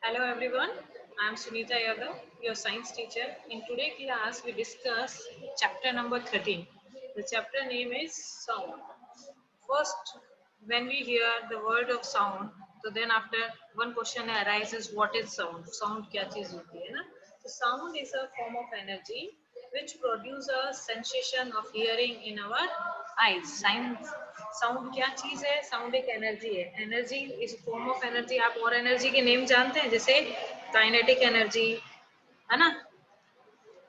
Hello everyone, I am Sunita Yadav, your science teacher. In today's class, we discuss chapter number 13. The chapter name is sound. First, when we hear the word of sound, so then after one question arises, what is sound? Sound क्या चीज होती है ना? So sound is a form of energy which produce a sensation of hearing in our eyes. Sound क्या चीज है? Sound एक energy है. एनर्जी इस फॉर्म ऑफ एनर्जी. आप और एनर्जी के नेम जानते हैं? जैसे काइनेटिक एनर्जी, है ना?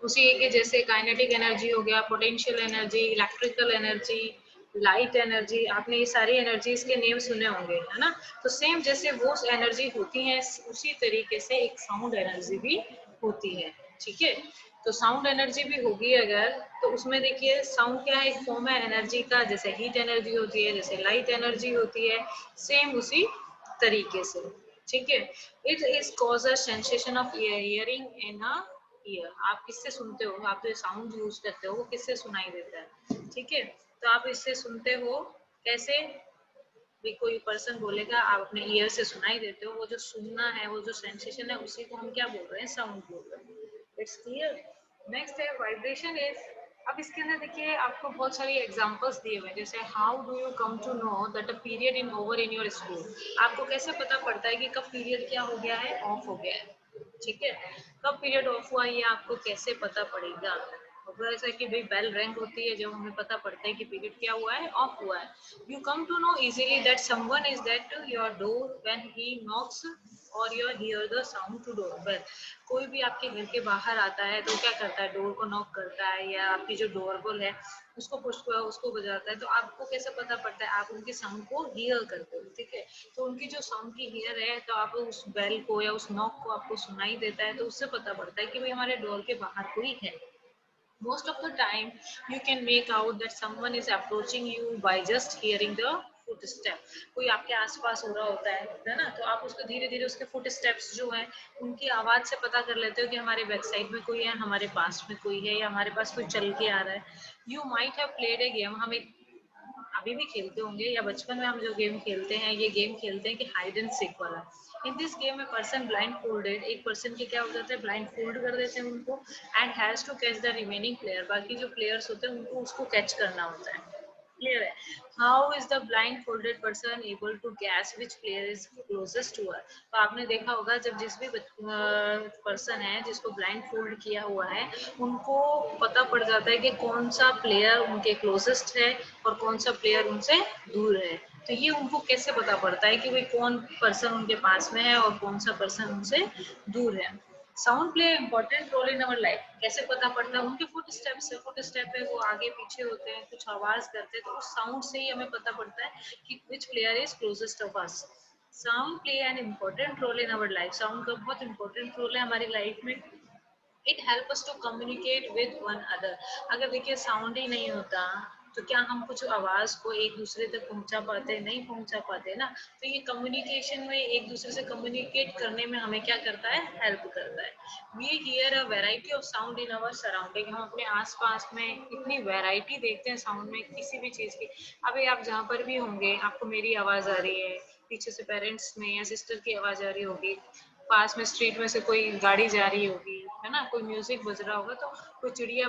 उसी के जैसे काइनेटिक एनर्जी हो गया, potential energy, electrical energy, light energy. आपने ये सारी एनर्जीज के नेम सुने होंगे, है ना? तो सेम जैसे वो एनर्जी होती है उसी तरीके से एक साउंड एनर्जी भी होती है. ठीक है, तो साउंड एनर्जी भी होगी अगर, तो उसमें देखिए साउंड क्या है? एक फॉर्म है एनर्जी का. जैसे हीट एनर्जी होती है, जैसे लाइट एनर्जी होती है, सेम उसी तरीके से. ठीक है, it is cause a sensation of hearing in a year. आप किससे सुनते हो? आप जो साउंड यूज करते हो वो किससे सुनाई देता है? ठीक है, तो आप इससे सुनते हो कैसे? भी कोई पर्सन बोलेगा, आप अपने ईयर से सुनाई देते हो. वो जो सुनना है, वो जो सेंसेशन है, उसी को हम क्या बोल रहे हैं? साउंड बोल रहे हैं. It's clear. नेक्स्ट है वाइब्रेशन इज. अब इसके अंदर देखिए आपको बहुत सारी एग्जांपल्स दिए हुए हैं. जैसे how do you come to know that a period in over in your school. आपको कैसे पता पड़ता है कि कब पीरियड क्या हो गया है? ऑफ हो गया है. ठीक है, कब पीरियड ऑफ हुआ ये आपको कैसे पता पड़ेगा? जैसे कि भाई बेल रिंग होती है जब हमें पता पड़ता है कि पीरियड क्या हुआ है? ऑफ हुआ है. You come to know easily that someone is that to your door when he knocks और you hear the sound to door bell. कोई भी आपके घर के बाहर आता है तो क्या करता है? डोर को नॉक करता है, या आपकी जो डोरबेल है उसको पुश उसको बजाता है. तो आपको कैसे पता पड़ता है? आप उनके साउंड को हियर करते हो. ठीक है, तो उनकी जो साउंड की हियर है, तो आप उस बेल को या उस नॉक को आपको सुनाई देता है, तो उससे पता पड़ता है कि भाई हमारे डोर के बाहर कोई है. Most of the time you can make out that someone is approaching you by just hearing the footstep. कोई आपके आसपास हो रहा होता है ना? तो आप उसको धीरे धीरे उसके फुट स्टेप्स जो है उनकी आवाज से पता कर लेते हो कि हमारे बैक साइड में कोई है, हमारे पास में कोई है, या हमारे पास कोई चल के आ रहा है. You might have played a game. हम एक अभी भी खेलते होंगे, या बचपन में हम जो गेम खेलते हैं, ये गेम खेलते हैं कि हाइड एंड सीक वाला. इन दिस गेम में पर्सन ब्लाइंड फोल्डेड, एक पर्सन के क्या हो जाता है? ब्लाइंड फोल्ड कर देते हैं उनको, and has to catch the remaining player. बाकी जो प्लेयर्स होते हैं उनको उसको कैच करना होता है. क्लियर है? How is the blindfolded person able to guess which player is closest to her. तो आपने देखा होगा जब जिस भी पर्सन है जिसको ब्लाइंड फोल्ड किया हुआ है, उनको पता पड़ जाता है कि कौन सा प्लेयर उनके क्लोजेस्ट है और कौन सा प्लेयर उनसे दूर है. तो ये उनको कैसे पता पड़ता है कि भाई कौन पर्सन उनके पास में है और कौन सा पर्सन उनसे दूर है? Sound play important role in our life. कैसे पता पड़ता है? उनके फुट स्टेप से. फुट स्टेप पे वो आगे पीछे होते हैं, कुछ आवाज करते हैं, तो उस साउंड से ही हमें पता पड़ता है कि which player is closest of us. Sound play an important role in our life. Sound का बहुत इंपॉर्टेंट रोल है हमारी लाइफ में. It help us to communicate with one other. अगर देखिए साउंड ही नहीं होता तो क्या हम कुछ आवाज को एक दूसरे तक पहुंचा पाते? नहीं पहुंचा पाते ना. तो ये कम्युनिकेशन में, एक दूसरे से कम्युनिकेट करने में हमें क्या करता है? हेल्प करता है. We hear a variety of sound in our surrounding. हम अपने आसपास में इतनी वैरायटी देखते हैं साउंड में, किसी भी चीज की. अभी आप जहाँ पर भी होंगे, आपको मेरी आवाज आ रही है, पीछे से पेरेंट्स में या सिस्टर की आवाज आ रही होगी, पास में स्ट्रीट में से कोई गाड़ी जा रही होगी, है ना, कोई म्यूजिक बज रहा होगा, तो कोई चिड़िया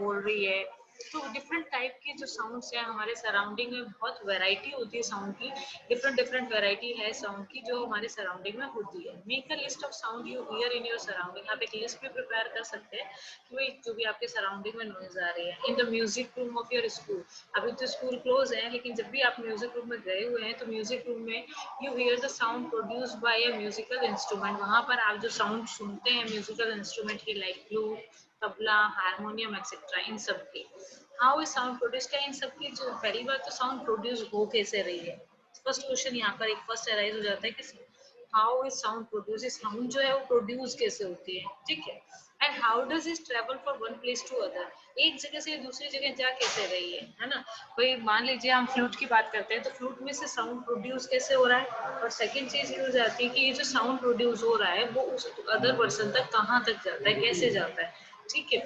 बोल रही है. तो डिफरेंट टाइप के जो साउंड्स हैं हमारे सराउंडिंग में, बहुत वैरायटी होती है साउंड की. डिफरेंट डिफरेंट वैरायटी है साउंड की जो हमारे सराउंडिंग में होती है. Make a list of sound you here in your surrounding. आप एक लिस्ट भी प्रिपेयर कर सकते हैं कि भाई जो भी आपके सराउंडिंग में नॉइज आ रही है. In the music room of your school. अभी तो स्कूल क्लोज है, लेकिन जब भी आप म्यूजिक रूम में गए हुए हैं तो म्यूजिक रूम में you hear the sound produced by a musical instrument. वहां पर आप जो साउंड सुनते हैं म्यूजिकल इंस्ट्रूमेंट की, like flute, tabla, harmonium etcetera, इन सब की. How is sound produce. क्या इन सब की जो पहली बात तो साउंड प्रोड्यूस हो कैसे रही है? फर्स्ट क्वेश्चन यहाँ पर एक फर्स्ट अराइज हो जाता है कि how is sound produce. Sound जो है वो प्रोड्यूस कैसे होती है? ठीक है. And how does it travel from one place to other. एक जगह से दूसरी जगह जा कैसे रही है ना. कोई मान लीजिए हम फ्लूट की बात करते हैं, तो फ्लूट में से साउंड प्रोड्यूस कैसे हो रहा है. और सेकंड चीज ये हो जाती है कि ये जो साउंड प्रोड्यूस हो रहा है वो उस अदर पर्सन तक कहाँ तक जाता है, कैसे जाता है. ठीक है।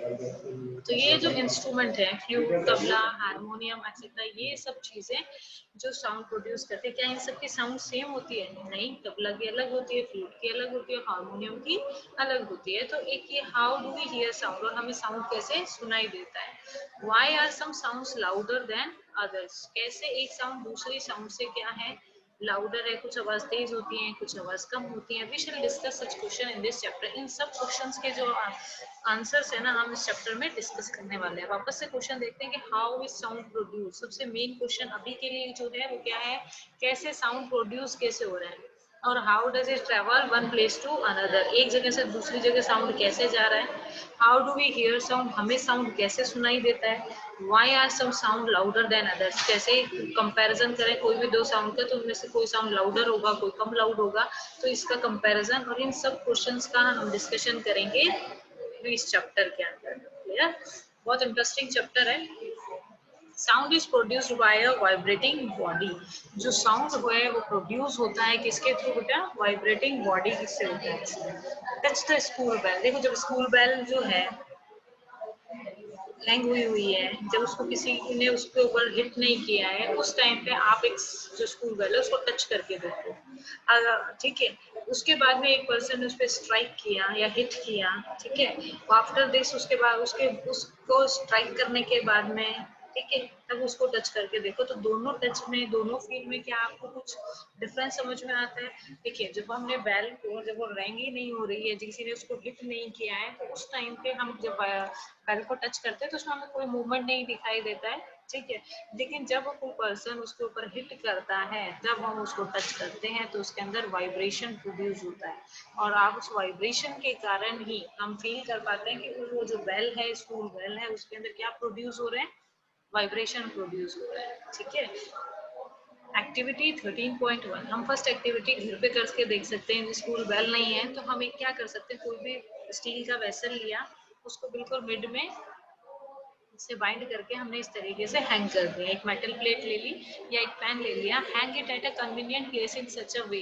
तो ये जो इंस्ट्रूमेंट है, फ्लूट, तबला, हारमोनियम एक्सेट्रा, ये सब चीजें जो साउंड प्रोड्यूस करते हैं, क्या इन सब की साउंड सेम होती है? नहीं, तबला की अलग होती है, फ्लूट की अलग होती है, हारमोनियम की अलग होती है। तो एक ये how do we hear sound, और हमें साउंड कैसे सुनाई देता है। Why are some sounds louder than others, कैसे एक साउंड दूसरी साउंड से क्या है, लाउडर है, कुछ आवाज तेज होती है, कुछ आवाज कम होती है। We shall discuss such question in this chapter. इन सब क्वेश्चंस के जो आंसर्स है ना, हम इस चैप्टर में डिस्कस करने वाले हैं। वापस से क्वेश्चन देखते हैं कि हाउ इज साउंड प्रोड्यूस। सबसे मेन क्वेश्चन अभी के लिए जो है वो क्या है, कैसे साउंड प्रोड्यूस कैसे हो रहा है, और how does it travel one place to another, एक जगह से दूसरी जगह साउंड कैसे जा रहा है। How do we hear sound, हमें साउंड कैसे सुनाई देता है। Why are some sound louder than others, कैसे कंपैरिजन करें कोई भी दो साउंड का, तो उनमें से कोई साउंड लाउडर होगा, कोई कम लाउड होगा, तो इसका कंपैरिजन, और इन सब क्वेश्चंस का हम डिस्कशन करेंगे इस चैप्टर के अंदर। क्लियर, बहुत इंटरेस्टिंग चैप्टर है। Sound is produced by a vibrating body, जो साउंड है वो प्रोड्यूस होता है किसके थ्रू बेटा, वाइब्रेटिंग बॉडी किससे होता है। टच द स्कूल बेल, देखो जब स्कूल बेल जो है हैंग हुई है, जब उसको किसी ने उसके ऊपर हिट नहीं किया है, उस टाइम पे आप एक जो स्क्रू बेल है उसको टच करके देखो, अगर ठीक है, उसके बाद में एक पर्सन ने उस पर स्ट्राइक किया या हिट किया, ठीक है, आफ्टर दिस उसके बाद उसको स्ट्राइक करने के बाद में, ठीक है, तब उसको टच करके देखो, तो दोनों टच में, दोनों फील में क्या आपको कुछ डिफरेंस समझ में आता है। देखिए जब हमने बैल को, जब वो रैंग ही नहीं हो रही है, किसी ने उसको हिट नहीं किया है, तो उस टाइम पे हम जब बैल को टच करते हैं तो उसमें हमें कोई मूवमेंट नहीं दिखाई देता है, ठीक है। लेकिन जब कोई पर्सन उसके ऊपर हिट करता है, जब हम उसको टच करते हैं, तो उसके अंदर वाइब्रेशन प्रोड्यूस होता है, और आप उस वाइब्रेशन के कारण ही हम फील कर पाते हैं कि वो जो बेल है, स्कूल बेल है, उसके अंदर क्या प्रोड्यूस हो रहे हैं, वाइब्रेशन प्रोड्यूस हो रहा है, ठीक है। एक्टिविटी 13.1, हम फर्स्ट एक्टिविटी घर पे करके देख सकते हैं। स्कूल बेल नहीं है तो हम एक क्या कर सकते हैं, कोई भी स्टील का वेसल लिया, उसको बिल्कुल मिड में से बाइंड करके हमने इस तरीके से हैंग कर दिया, एक मेटल प्लेट ले ली या एक पैन ले लिया, hang it at a convenient place in such a way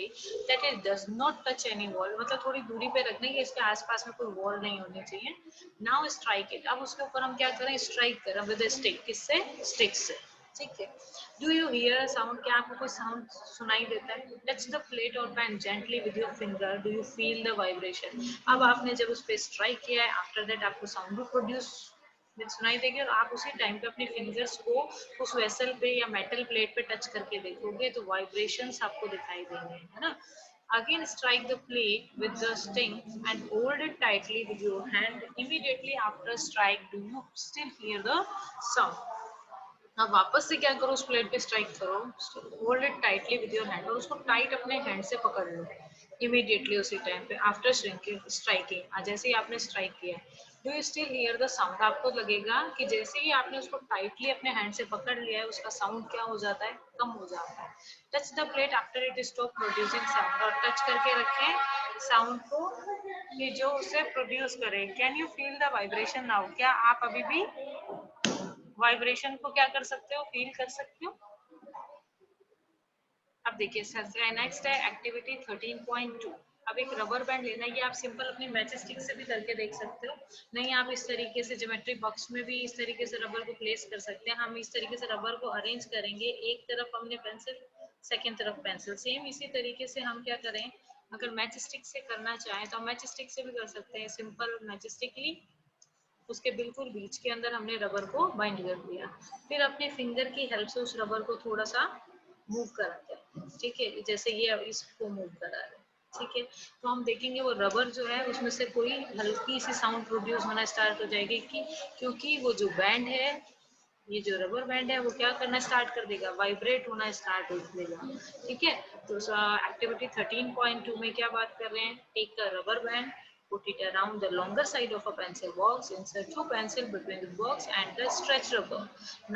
that it does not touch any wall, मतलब थोड़ी दूरी पे रखना है, इसके आसपास में कोई वॉल नहीं होनी चाहिए। नाउ स्ट्राइक इट, अब उसके ऊपर हम क्या करें, स्ट्राइक करें विद अ स्टिक, किससे, स्टिक से, ठीक है। डू यू हियर साउंड, क्या आपको कोई साउंड सुनाई देता है। टच द प्लेट और pan gently with your finger, do you feel the vibration. अब आपने जब उस पर स्ट्राइक किया है, आफ्टर दैट आपको साउंड भी प्रोड्यूस सुनाई देगी, और आप उसी टाइम पे अपने फिंगर्स को उस वेसल पे या मेटल प्लेट पे टच करके देखोगे, तो वाइब्रेशंस आपको दिखाई देंगे, है ना। Again strike the plate with the sting and hold it tightly with your hand. Immediately after strike, do you still hear the sound? अब वापस से क्या करो, उस प्लेट पे स्ट्राइक करो, hold it tightly with your hand, और उसको टाइट अपने हैंड से पकड़ लो इमीडिएटली उसी टाइम पे आफ्टर स्ट्राइकिंग, जैसे ही आपने स्ट्राइक किया, do you still here the sound, आपको लगेगा कि जैसे ही आपने उसको टाइटली अपने हैंड से पकड़ लिया है, उसका साउंड क्या हो जाता है, कम हो जाता है। Touch the plate after it stop producing sound, और टच करके रखें साउंड को कि जो उसे प्रोड्यूस करे। Can you feel the vibration now, क्या आप अभी भी वाइब्रेशन को क्या कर सकते हो, फील कर सकते हो। अब देखिए सर, नेक्स्ट है एक्टिविटी 13.2। अब एक रबर बैंड लेना है, ये आप सिंपल अपनी मैच स्टिक से भी करके देख सकते हो, नहीं आप इस तरीके से ज्योमेट्री बॉक्स में भी इस तरीके से रबर को प्लेस कर सकते हैं। हम इस तरीके से रबर को अरेंज करेंगे, एक तरफ हमने पेंसिल, सेकेंड तरफ पेंसिल, सेम इसी तरीके से हम क्या करें, अगर मैच स्टिक से करना चाहें तो हम मैच स्टिक से भी कर सकते हैं। सिंपल मैच स्टिक ली, उसके बिल्कुल बीच के अंदर हमने रबर को बाइंड कर दिया, फिर अपने फिंगर की हेल्प से उस रबर को थोड़ा सा मूव कराते हैं, ठीक है, जैसे ये अब इसको मूव करा रहे हैं, ठीक है। तो हम देखेंगे वो रबर जो है उसमें से कोई हल्की सी साउंड प्रोड्यूस होना स्टार्ट हो जाएगी, कि क्योंकि वो जो बैंड है, ये जो रबर बैंड है वो क्या करना स्टार्ट कर देगा, वाइब्रेट होना स्टार्ट हो देगा, ठीक है। तो एक्टिविटी 13.2 में क्या बात कर रहे हैं, take a rubber band, put it around the longer side of a pencil box, insert two pencil between the box and the stretch rubber.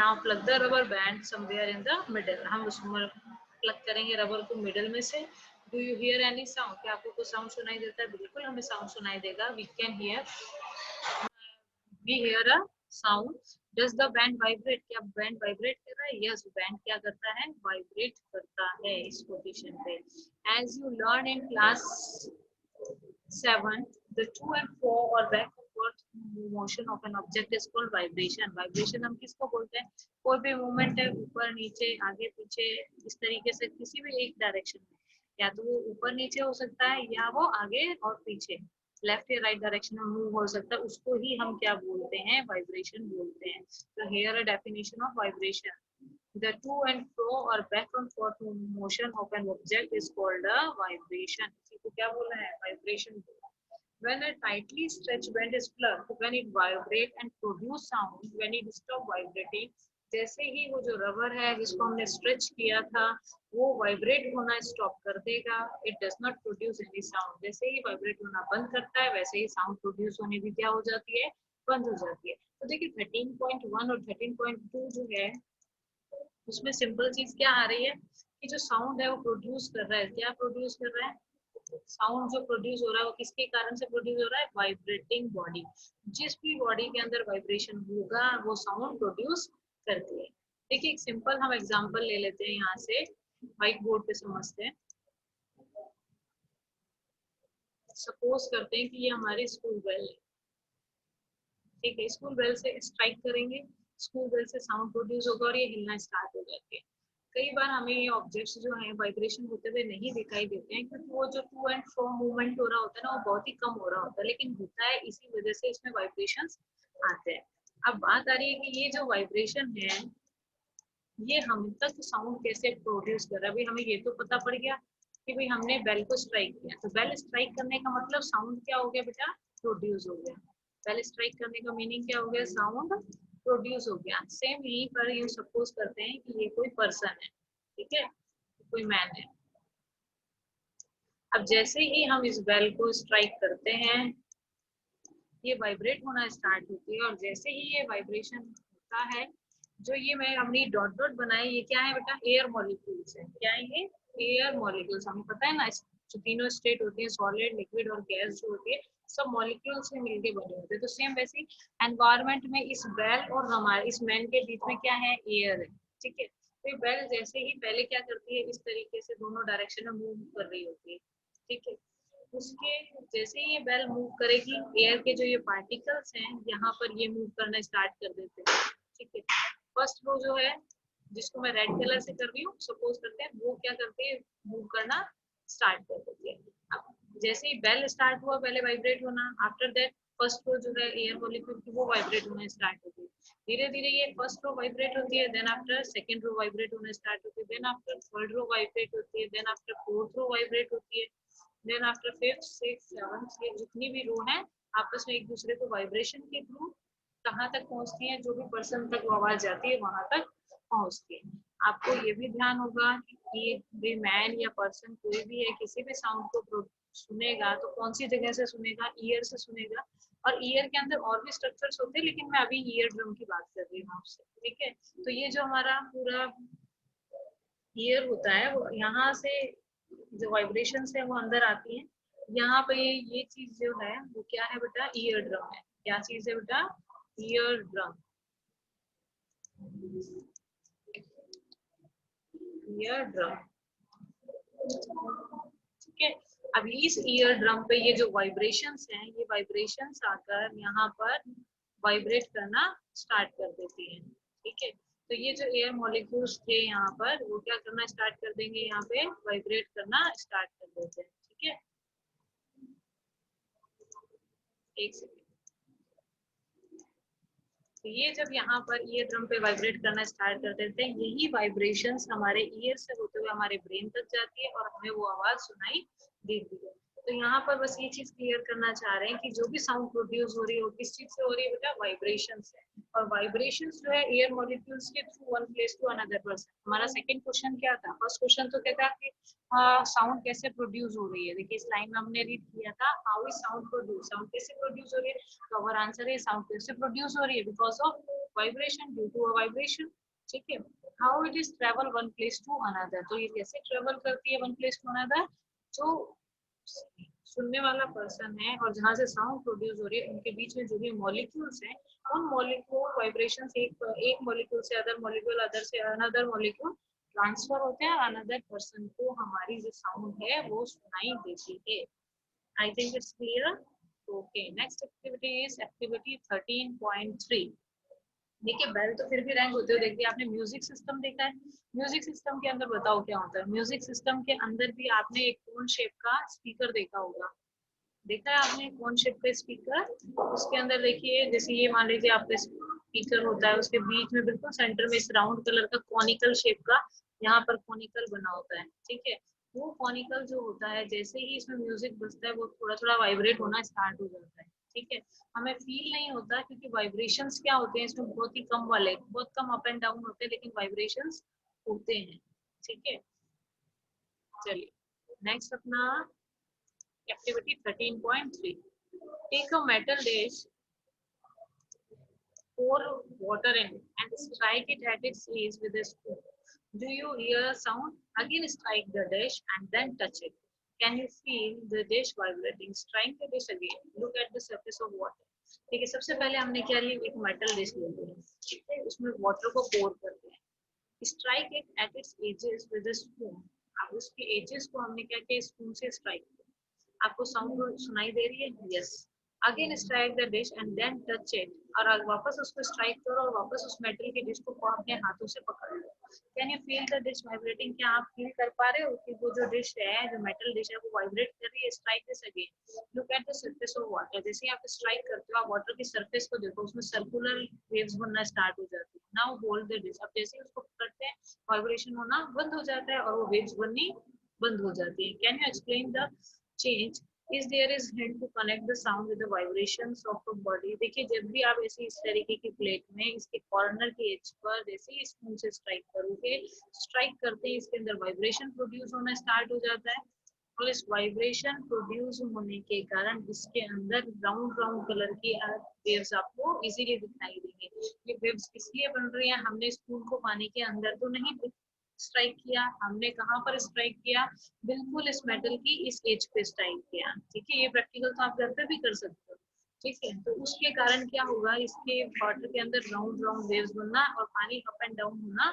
Now plug the rubber band somewhere in the middle, हम उसमें plug करेंगे rubber को middle में से। Do you here any sound, क्या आपको कोई sound सुनाई देता है, बिल्कुल हमें साउंड सुनाई देगा, we can hear, we hear a sound. Does the band vibrate, क्या बैंड वाइब्रेट कर रहा है, यस बैंड क्या करता है, वाइब्रेट करता है इस पोजीशन पे। as you learn in class 7, the to and fro or back and forth motion of an object is called vibration. Vibration हम किसको बोलते हैं? कोई भी मूवमेंट है ऊपर नीचे आगे पीछे इस तरीके से किसी भी एक डायरेक्शन में, या तो वो ऊपर नीचे हो सकता है या वो आगे और पीछे लेफ्ट या राइट डायरेक्शन में मूव हो सकता है, उसको ही हम क्या बोलते हैं? वाइब्रेशन बोलते हैं। तो here a definition of vibration, the to and fro or back and forth motion of an object is called a vibration। इसी को क्या बोला है? वाइब्रेशन बोला। When a tightly stretched band is plucked, when it vibrate and produce sound, when it stop vibrating, जैसे ही वो जो rubber है जिसको हमने स्ट्रेच किया था वो वाइब्रेट होना स्टॉप कर देगा, it does not produce any sound. जैसे ही वाइब्रेट होना बंद करता है वैसे ही साउंड प्रोड्यूस होने भी क्या हो जाती है? बंद हो जाती है। तो देखिए 13.1 और 13.2 जो है उसमें सिंपल चीज क्या आ रही है कि जो साउंड है वो प्रोड्यूस कर रहा है। क्या प्रोड्यूस कर रहा है? साउंड जो प्रोड्यूस हो रहा है वो किसके कारण से प्रोड्यूस हो रहा है? Vibrating body. जिस भी बॉडी के अंदर वाइब्रेशन होगा वो साउंड प्रोड्यूस करती है। देखिए एक सिंपल हम एग्जांपल ले लेते हैं, यहाँ से व्हाइट बोर्ड पे समझते हैं। सपोज करते हैं कि ये हमारी स्कूल बेल है, ठीक है। स्कूल बेल से स्ट्राइक करेंगे, स्कूल बेल से साउंड प्रोड्यूस होगा और ये हिलना स्टार्ट हो जाती है। कई बार हमें ये ऑब्जेक्ट्स जो हैं वाइब्रेशन होते हुए नहीं दिखाई देते हैं क्योंकि वो जो टू एंड फ्रो मूवमेंट हो रहा होता है ना वो बहुत ही कम हो रहा होता है, लेकिन होता है इसी वजह से इसमें वाइब्रेशंस आते हैं। अब बात आ रही है कि ये जो वाइब्रेशन है ये हम तक साउंड कैसे प्रोड्यूस कर रहा है। अभी हमें ये तो पता पड़ गया कि भाई हमने बेल को स्ट्राइक किया, तो बेल स्ट्राइक करने का मतलब साउंड क्या हो गया बेटा? प्रोड्यूस हो गया। बेल स्ट्राइक करने का मीनिंग क्या हो गया? साउंड प्रोड्यूस हो गया। सेम यहीं पर यू सपोज करते हैं कि ये कोई पर्सन है, ठीक है, कोई मैन है। अब जैसे ही हम इस बेल को स्ट्राइक करते हैं ये वाइब्रेट होना स्टार्ट होती है, और जैसे ही ये वाइब्रेशन होता है जो ये मैं अपनी डॉट डॉट बनाई ये क्या है बेटा? एयर मॉलिक्यूल्स है। क्या है ये? Air molecules. हमें पता है ना जो तीनों स्टेट होती है सॉलिड लिक्विड और गैस जो होती है सब मॉलिक्यूल से मिलके बने होते हैं। तो सेम वैसे ही एनवायरमेंट में इस बेल और हमारे इस मैन के बीच में क्या है? एयर है, ठीक है। तो ये बेल जैसे ही पहले क्या करती है इस तरीके से दोनों डायरेक्शन में मूव कर रही होती है, ठीक है। उसके जैसे ही ये बेल मूव करेगी एयर के जो ये पार्टिकल्स हैं यहाँ पर ये मूव करना स्टार्ट कर देते हैं, ठीक है। फर्स्ट रो जो है जिसको मैं रेड कलर से कर रही हूँ सपोज करते हैं वो क्या करते हैं? मूव करना स्टार्ट कर देती है। अब जैसे ही बेल स्टार्ट हुआ पहले वाइब्रेट होना, आफ्टर दैट फर्स्ट रो जो है एयर मॉलिक्यूल की वो वाइब्रेट होना स्टार्ट होती है। धीरे धीरे ये फर्स्ट रो वाइब्रेट होती है, then after second row vibrate होना स्टार्ट होती है, then after third row vibrate होती है, then after fourth row vibrate होती है, then after fifth six seventh ये जितनी भी रो है आपस में एक दूसरे को वाइब्रेशन के थ्रू कहाँ तक पहुंचती है? जो भी पर्सन तक वो आवाज जाती है वहां तक पहुंचती है। आपको ये भी ध्यान होगा कि भी मैन या पर्सन कोई भी है किसी भी साउंड को सुनेगा तो कौन सी जगह से सुनेगा? ईयर से सुनेगा। और ईयर के अंदर और भी स्ट्रक्चर्स होते हैं लेकिन मैं अभी ईयर ड्रम की बात कर रही हूँ आपसे, ठीक है। तो ये जो हमारा पूरा ईयर होता है वो यहाँ से जो वाइब्रेशन है वो अंदर आती है। यहाँ पे ये चीज जो है वो क्या है बेटा? ईयर ड्रम है। क्या चीज है बेटा? Ear drum. ईयर ड्रम, ठीक है। अब इस ईयर ड्रम पे ये जो वाइब्रेशंस हैं ये वाइब्रेशंस आकर यहाँ पर वाइब्रेट करना स्टार्ट कर देती हैं, ठीक है। तो ये जो एयर मॉलिक्यूल्स थे यहाँ पर वो क्या करना स्टार्ट कर देंगे? यहाँ पे वाइब्रेट करना स्टार्ट कर देते हैं, ठीक है। एक सेकेंड। तो ये जब यहाँ पर ईयर ड्रम पे वाइब्रेट करना स्टार्ट कर देते हैं यही वाइब्रेशंस हमारे ईयर से होते हुए हमारे ब्रेन तक जाती है और हमें वो आवाज सुनाई देती है। तो यहाँ पर बस ये चीज क्लियर करना चाह रहे हैं कि जो भी साउंड प्रोड्यूस हो रही है वो किस चीज से हो रही है बेटा? वाइब्रेशंस है। और वाइब्रेशंस जो है एयर मॉलिक्यूल्स के through one place to another person. हमारा सेकंड क्वेश्चन क्या था? फर्स्ट क्वेश्चन तो क्या था कि साउंड कैसे प्रोड्यूस हो रही है। देखिए इस लाइन में हमने रीड किया था how is sound produce, sound कैसे प्रोड्यूस हो रही है। तो अवर आंसर है साउंड कैसे प्रोड्यूस हो रही है? Because of vibration, due to a vibration, ठीक है। How it is travel one place to another, तो ये कैसे ट्रेवल करती है वन प्लेस टू अनदर? जो सुनने वाला पर्सन है और जहाँ से साउंड प्रोड्यूस हो रही है उनके बीच में जो भी मॉलिक्यूल्स हैं उन मॉलिक्यूल वाइब्रेशन से एक मॉलिक्यूल से अदर से अनदर मॉलिक्यूल ट्रांसफर होते हैं और अनदर पर्सन को हमारी जो साउंड है वो सुनाई देती है। I think it's clear. Okay, next activity is activity 13.3। देखिए बेल तो फिर भी रैंक होते हो, देखिए आपने म्यूजिक सिस्टम देखा है। म्यूजिक सिस्टम के अंदर बताओ क्या होता है। म्यूजिक सिस्टम के अंदर भी आपने एक कोन शेप का स्पीकर देखा होगा। देखा है आपने कोन शेप का स्पीकर? उसके अंदर देखिए, जैसे ये मान लीजिए आपका स्पीकर होता है, उसके बीच में बिल्कुल सेंटर में इस राउंड कलर का कॉनिकल शेप का यहाँ पर कॉनिकल बना होता है, ठीक है। वो कॉनिकल जो होता है, जैसे ही इसमें म्यूजिक बजता है वो थोड़ा थोड़ा वाइब्रेट होना स्टार्ट हो जाता है, ठीक है। हमें फील नहीं होता क्योंकि वाइब्रेशंस क्या होते हैं इसमें, बहुत ही कम वाले, बहुत कम अप एंड डाउन होते हैं, लेकिन वाइब्रेशंस होते हैं, ठीक है। चलिए नेक्स्ट अपना activity 13.3। Take a metal dish, pour water in and strike it at its edge with a spoon. Do you hear a sound? Again strike the dish and then touch it. Can you feel the dish vibrating? Strike the dish again. Look at the surface of water. ठीक है, सबसे पहले हमने क्या लिया, एक metal dish ले लिया, ठीक है, उसमें वाटर को पोर करते हैं। Strike it at its edges with a spoon. अब उसके एजेस को हमने क्या किया, स्पून से स्ट्राइक किया। आपको साउंड सुनाई दे रही है? Yes. Again strike the dish and then touch it, और वापस उसको स्ट्राइक करो और वापस उस मेटल की डिश को अपने हाथों से पकड़ लो। Can you feel the dish vibrating? क्या आप फील कर पा रहे हो कि वो जो डिश है, जो मेटल डिश है, वो वाइब्रेट कर रही है? Strike this again, look at the surface of water. जैसे आप स्ट्राइक करते हो, आप वाटर की सरफेस को देखो, उसमें सर्कुलर वेव्स बनना स्टार्ट हो जाती है। Now hold the dish. अब जैसे ही उसको पकड़ते हैं, वाइब्रेशन होना बंद हो जाता है और वो वेव्स बननी बंद हो जाती है। Can you explain the change? is there is hint to connect the sound with the vibrations of the body। देखिए जब भी आप ऐसे इस तरीके की प्लेट में इसके कॉर्नर के एज पर जैसे ही स्पून से स्ट्राइक करोगे, स्ट्राइक करते ही इसके अंदर वाइब्रेशन प्रोड्यूस होना स्टार्ट हो जाता है, और इस वाइब्रेशन प्रोड्यूस होने के कारण इसके अंदर राउंड राउंड कलर की वेव्स आपको इजीली दिखाई देंगे। ये वेव्स इसलिए बन रही है, हमने स्पून को पानी के अंदर तो नहीं स्ट्राइक किया, हमने कहाँ पर स्ट्राइक किया, बिल्कुल इस मेटल की इस एज पे स्ट्राइक किया, ठीक है। ये प्रैक्टिकल तो आप घर पे भी कर सकते हो, ठीक है। तो उसके कारण क्या होगा, इसके वाटर के अंदर राउंड राउंड वेव्स बनना और पानी अप एंड डाउन होना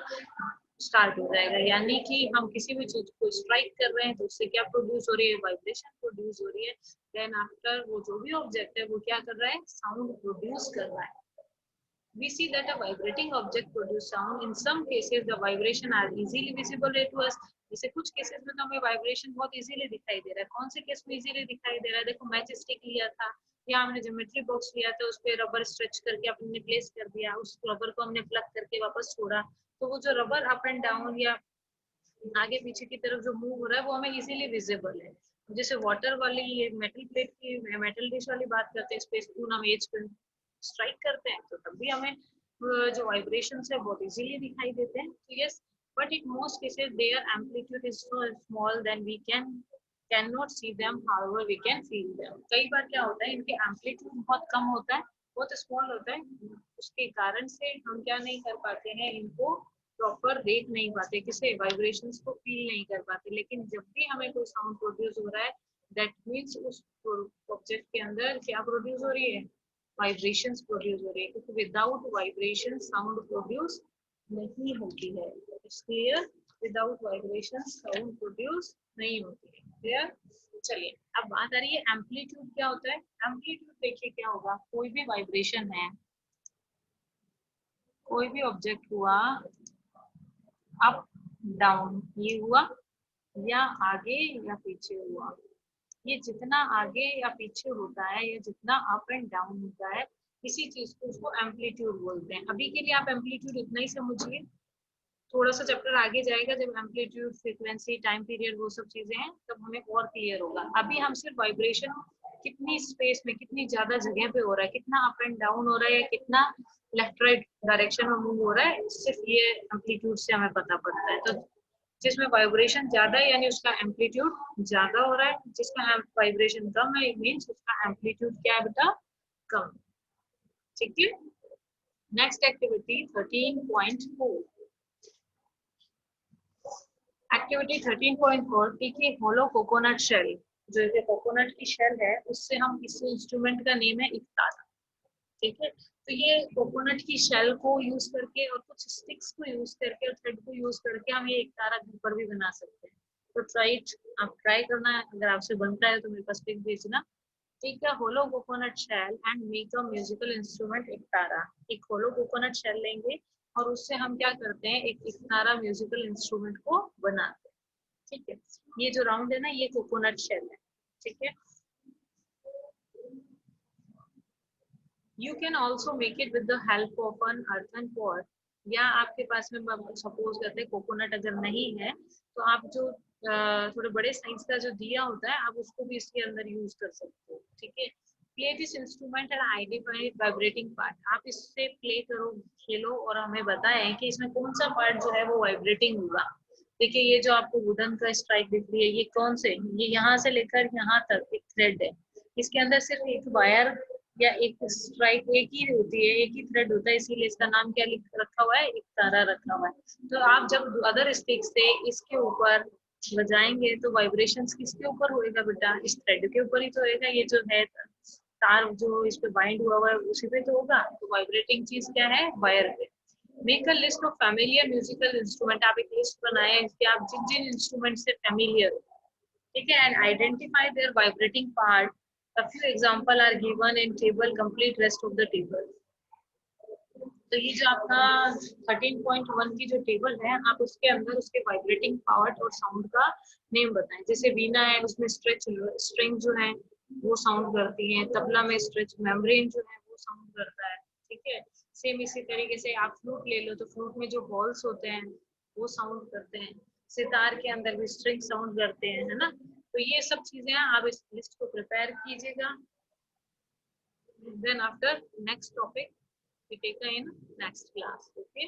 स्टार्ट हो जाएगा। यानी कि हम किसी भी चीज को स्ट्राइक कर रहे हैं तो उससे क्या प्रोड्यूस हो रही है, वाइब्रेशन प्रोड्यूस हो रही है। देन आफ्टर वो जो भी ऑब्जेक्ट है वो क्या कर रहा है, साउंड प्रोड्यूस कर रहा है। We see that a vibrating object produce sound. In some cases, the vibration are easily visible to us. जैसे कुछ केसेस में तो हमें वाइब्रेशन बहुत इजीली दिखाई दे रहा है। कौन से केस में इजीली दिखाई दे रहा है? देखो मैच स्टिक लिया था या हमने ज्योमेट्री बॉक्स लिया था, उस पर रबर स्ट्रेच करके अपने प्लेस कर दिया, उस रबर को हमने प्लग करके वापस छोड़ा, तो वो जो रबर अप एंड डाउन या आगे पीछे की तरफ जो मूव हो रहा है वो हमें इजीली विजिबल है। जैसे वाटर वाली ये मेटल प्लेट की, मेटल डिश वाली बात करते हैं, स्पेस स्पून हम एज पे स्ट्राइक करते हैं तो तब भी हमें जो वाइब्रेशंस है बहुत इजीली दिखाई देते हैं। तो yes, but in most cases their amplitude is so small then we can not see them, however we can feel them. कई बार क्या होता है, इनके एम्पलीट्यूड बहुत कम होता है, बहुत स्मॉल होता है, उसके कारण से हम क्या नहीं कर पाते हैं, इनको प्रॉपर देख नहीं पाते, किसे, वाइब्रेशंस को फील नहीं कर पाते। लेकिन जब भी हमें कोई साउंड प्रोड्यूस हो रहा है, दैट मीन्स उस ऑब्जेक्ट के अंदर क्या प्रोड्यूस हो रही है, वाइब्रेशंस प्रोड्यूस हो रही है, क्योंकि विदाउट वाइब्रेशन साउंड प्रोड्यूस नहीं होती है। इसलिए विदाउट वाइब्रेशन साउंड प्रोड्यूस नहीं होती है। क्लियर? चलिए अब बात आ रही है एम्पलीट्यूड क्या होता है। एम्पलीट्यूड देखिए क्या होगा, कोई भी वाइब्रेशन है, कोई भी ऑब्जेक्ट हुआ, अप डाउन ये हुआ, या आगे या पीछे हुआ, ये जितना आगे या पीछे होता है या जितना अप एंड डाउन होता है, किसी चीज को उसको एम्पलीट्यूड बोलते हैं। अभी के लिए आप एम्पलीट्यूड इतना ही समझिए, थोड़ा सा चैप्टर आगे जाएगा जब एम्पलीट्यूड, फ्रीक्वेंसी, टाइम पीरियड वो सब चीजें हैं तब हमें और क्लियर होगा। अभी हम सिर्फ वाइब्रेशन कितनी स्पेस में, कितनी ज्यादा जगह पे हो रहा है, कितना अप एंड डाउन हो रहा है, या कितना लेफ्ट राइट डायरेक्शन में मूव हो रहा है, सिर्फ ये एम्पलीट्यूड से हमें पता पड़ता है। तो जिसमें वाइब्रेशन ज्यादा है यानी उसका एम्पलीट्यूड ज्यादा हो रहा है, जिसका वाइब्रेशन कम है मीन्स उसका एम्पलीट्यूड क्या है बेटा, कम। ठीक है। Next activity 13.4। एक्टिविटी 13.4 की होलो कोकोनट शेल। जो ये कोकोनट की शेल है उससे हम इस इंस्ट्रूमेंट का नेम है इकतारा, ठीक है। तो ये कोकोनट की शेल को यूज करके और कुछ स्टिक्स को यूज करके और थ्रेड को यूज करके हम ये इकतारा घर पर भी बना सकते हैं। तो ट्राई, आप ट्राई करना, अगर आपसे बनता है तो मेरे पास पिक भेजना। Take a hollow coconut shell and make a musical instrument इकतारा। एक hollow coconut shell लेंगे और उससे हम क्या करते हैं, एक इकतारा म्यूजिकल इंस्ट्रूमेंट को बनाते हैं। ठीक है, ये जो राउंड है ना, ये कोकोनट शेल है। ठीक है, you can also make it with the help of an earthen pot, या आपके पास में सपोज करते हैं कोकोनट अगर नहीं है तो आप जो थोड़े बड़े साइज का जो दिया होता है आप उसको भी इसके अंदर यूज कर सकते हो। ठीक है, play this instrument and identify vibrating part. आप इससे प्ले करो, खेलो और हमें बताएं कि इसमें कौन सा पार्ट जो है वो वाइब्रेटिंग होगा। देखिए, ये जो आपको वुडन का स्ट्राइक दिख रही है, ये कौन से, ये यहाँ से लेकर यहाँ तक एक थ्रेड है। इसके अंदर सिर्फ एक वायर या एक स्ट्राइक एक ही होती है, एक ही थ्रेड होता है, इसीलिए इसका नाम क्या लिख रखा हुआ है, एक तारा रखा हुआ है। तो आप जब अदर स्टिक से इसके ऊपर बजाएंगे तो वाइब्रेशंस किसके ऊपर होएगा बेटा, इस थ्रेड के ऊपर ही तो होएगा। ये जो है तार जो इस पे बाइंड हुआ हुआ है उसी पे तो होगा। तो वाइब्रेटिंग चीज क्या है, वायर पे। Make a list of familiar musical instrument. आप एक लिस्ट बनाए कि आप जिन जिन इंस्ट्रूमेंट से फैमिलियर हो। ठीक है, and identify there vibrating part. A few example are given in table, complete rest of the table। तो ये जो आपका 13.1 की जो टेबल है, आप उसके अंदर उसके वाइब्रेटिंग पार्ट और साउंड का नेम बताएं। जैसे वीणा है, उसमें स्ट्रेच स्ट्रिंग जो है वो साउंड करती है। तबला में स्ट्रेच मेम्ब्रेन जो है वो साउंड करता है। ठीक है, सेम इसी तरीके से आप फ्लूट ले लो तो फ्लूट में जो बॉल्स होते हैं वो साउंड करते हैं। सितार के अंदर भी स्ट्रिंग साउंड करते हैं, है ना। तो ये सब चीजें आप इस लिस्ट को प्रिपेयर कीजिएगा। Then after next topic we take in next class. Okay.